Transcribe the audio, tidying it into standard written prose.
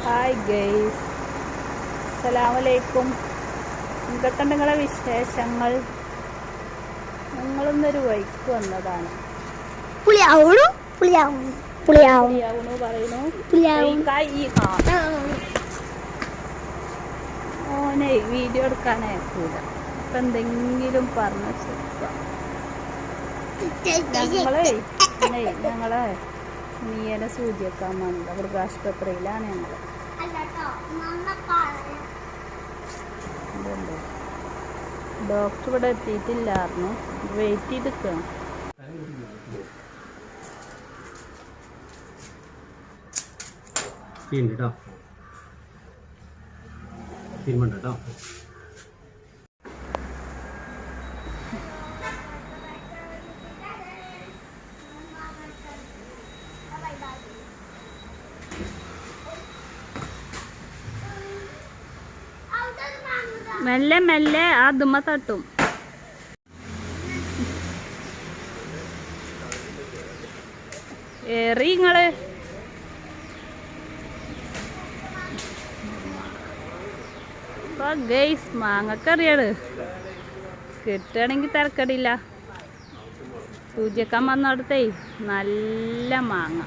Hi guys, അസ്സലാമലൈക്കും. എന്തൊക്കെ നിങ്ങളെ വിശേഷങ്ങൾ? ഞങ്ങളിന്നൊരു വഴിക്ക് വന്നതാണ്. ഓനെ വീഡിയോ എടുക്കാനായിക്കൂല. ഇപ്പം എന്തെങ്കിലും പറഞ്ഞ ഞങ്ങളെ നീയനെ സൂചിവെക്കാൻ വന്നത് മൃഗാശുപത്രിയിലാണ് ഞങ്ങൾ. ഡോക്ടർ ഇവിടെ എത്തിയിട്ടില്ലായിരുന്നു, വെയിറ്റ് ചെയ്ത് നിൽക്കണം. മെല്ലെ മെല്ലെ അതുമ്മ തട്ടും. ഏറി ഇങ്ങള് ഗൈസ് മാങ്ങക്കറിയാണ്. കിട്ടുകയാണെങ്കിൽ തിരക്കടില്ല. സൂചിക്കാൻ വന്നിടത്തേ നല്ല മാങ്ങ.